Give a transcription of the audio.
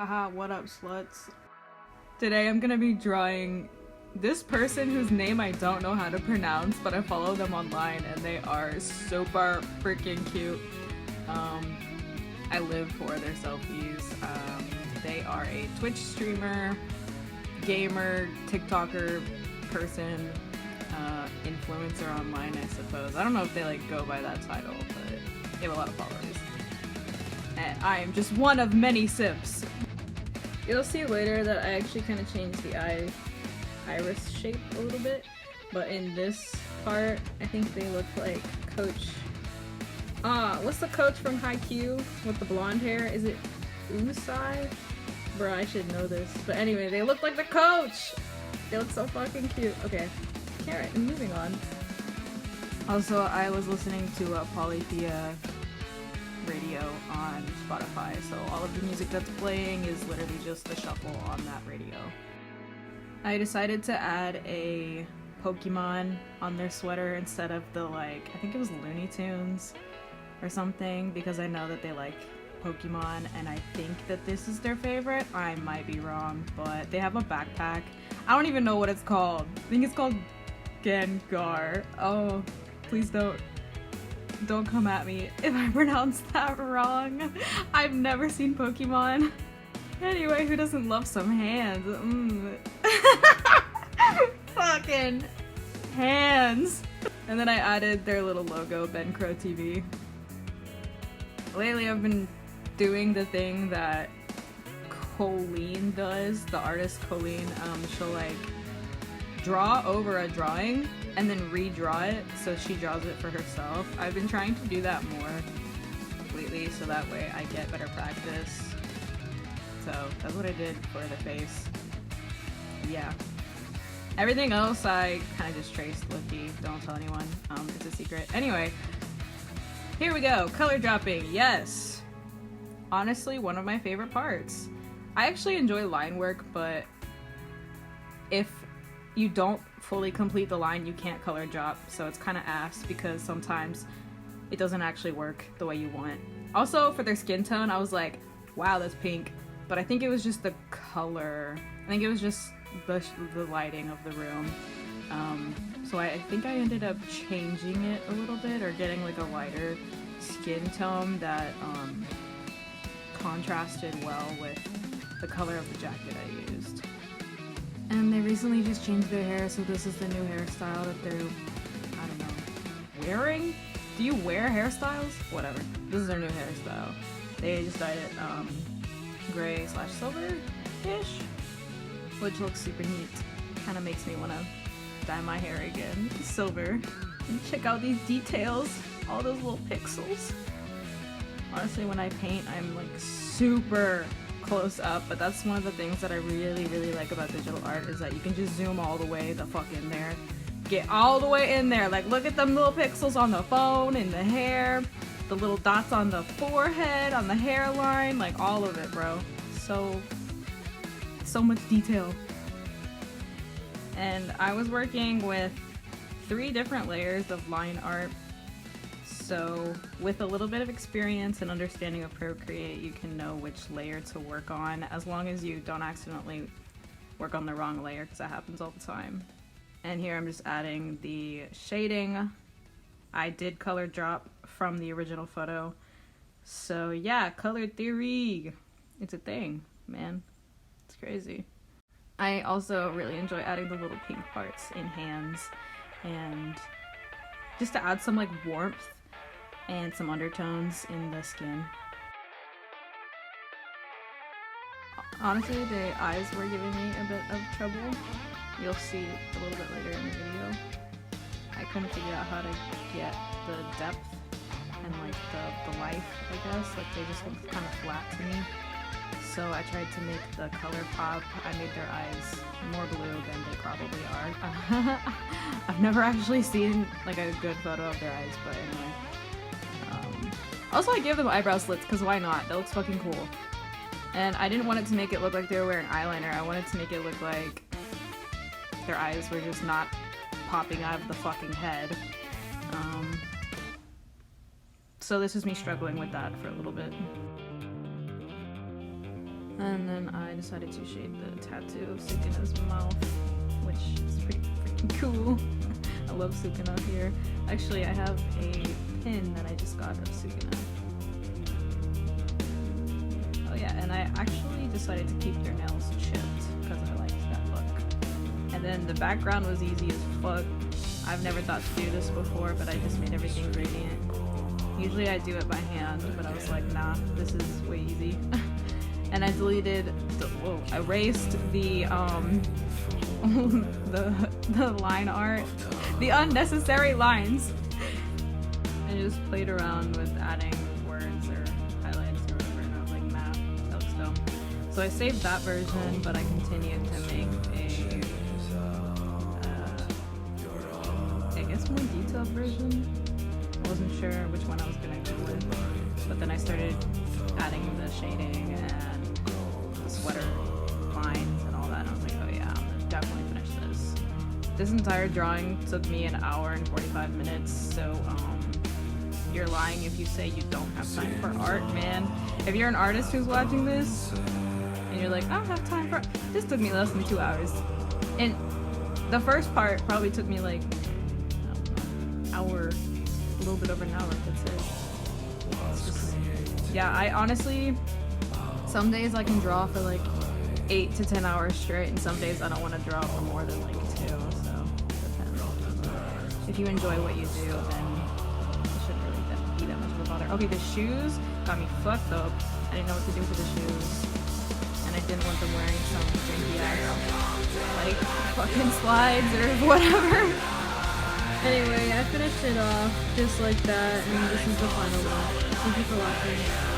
Haha, what up, sluts? Today I'm gonna be drawing this person whose name I don't know how to pronounce, but I follow them online and they are super freaking cute. I live for their selfies. They are a Twitch streamer, gamer, TikToker person, influencer online, I suppose. I don't know if they like go by that title, but they have a lot of followers. And I am just one of many sips. You'll see later that I actually kind of changed the iris shape a little bit, but in this part, I think they look like Coach. What's the coach from Haikyuu with the blonde hair? Is it Usai? Bro, I should know this. But anyway, they look like the coach! They look so fucking cute. Okay, alright, moving on. Also, I was listening to Polyphia radio on Spotify, so all of the music that's playing is literally just the shuffle on that radio. I decided to add a Pokemon on their sweater instead of the, like, I think it was Looney Tunes or something, because I know that they like Pokemon and I think that this is their favorite. I might be wrong, but they have a backpack. I don't even know what it's called. I think it's called Gengar. Oh, please don't come at me if I pronounce that wrong. I've never seen Pokemon. Anyway, who doesn't love some hands? Fucking hands. And then I added their little logo, benkrotv. Lately I've been doing the thing that Colleen does, the artist Colleen. She'll like draw over a drawing and then redraw it, so she draws it for herself. I've been trying to do that more lately, so that way I get better practice. So that's what I did for the face. Yeah. Everything else I kind of just traced Licky. Don't tell anyone. It's a secret. Anyway, here we go. Color dropping. Yes. Honestly, one of my favorite parts. I actually enjoy line work, but if you don't fully complete the line, you can't color drop, so it's kind of ass because sometimes it doesn't actually work the way you want. Also, for their skin tone, I was like, wow, that's pink, but I think it was just the color. I think it was just the lighting of the room. So I think I ended up changing it a little bit, or getting like a lighter skin tone that contrasted well with the color of the jacket I used. And they recently just changed their hair, so this is the new hairstyle that they're, I don't know, wearing? Do you wear hairstyles? Whatever. This is their new hairstyle. They just dyed it gray/silver-ish, which looks super neat. Kind of makes me want to dye my hair again silver. And check out these details, all those little pixels. Honestly, when I paint, I'm like super close up, but that's one of the things that I really like about digital art, is that you can just zoom all the way the fuck in there. Get all the way in there. Like, look at them little pixels on the phone, in the hair, the little dots on the forehead, on the hairline, like all of it, bro. So much detail. And I was working with 3 different layers of line art. So with a little bit of experience and understanding of Procreate, you can know which layer to work on, as long as you don't accidentally work on the wrong layer, because that happens all the time. And here I'm just adding the shading. I did color drop from the original photo. So yeah, color theory. It's a thing, man. It's crazy. I also really enjoy adding the little pink parts in hands, and just to add some like warmth and some undertones in the skin. Honestly, the eyes were giving me a bit of trouble. You'll see a little bit later in the video. I couldn't figure out how to get the depth and like the life, I guess. Like, they just look kind of flat to me. So I tried to make the color pop. I made their eyes more blue than they probably are. I've never actually seen like a good photo of their eyes, but anyway. Also, I gave them eyebrow slits, because why not? That looks fucking cool. And I didn't want it to make it look like they were wearing eyeliner. I wanted to make it look like their eyes were just not popping out of the fucking head. So this is me struggling with that for a little bit. And then I decided to shade the tattoo of Sukuna's mouth, which is pretty freaking cool. I love Sukuna here. Actually, I have a pin that I just got of Sukuna. Oh yeah, and I actually decided to keep their nails chipped because I liked that look. And then the background was easy as fuck. I've never thought to do this before, but I just made everything gradient. Usually I do it by hand, but I was like, nah, this is way easy. And I deleted I erased the the line art, the unnecessary lines. I just played around with adding words or highlights or whatever, and I was like, nah, that looks dumb. So I saved that version, but I continued to make I guess more detailed version. I wasn't sure which one I was gonna go with, but then I started adding the shading and the sweater lines and all that, and I was like, oh yeah, I'm gonna definitely finish this. This entire drawing took me an hour and 45 minutes, so you're lying if you say you don't have time for art, man. If you're an artist who's watching this, and you're like, I don't have time for this took me less than 2 hours. And the first part probably took me like, hour, a little bit over an hour, that's it. It's just, yeah, I honestly, some days I can draw for like 8 to 10 hours straight, and some days I don't want to draw for more than like 2, so it depends. If you enjoy what you do, then it shouldn't really be that much of a bother. Okay, the shoes got me fucked up. I didn't know what to do for the shoes, and I didn't want them wearing some janky ass, like, fucking slides or whatever. Anyway, I finished it off just like that, and this is the final look. Thank you for watching.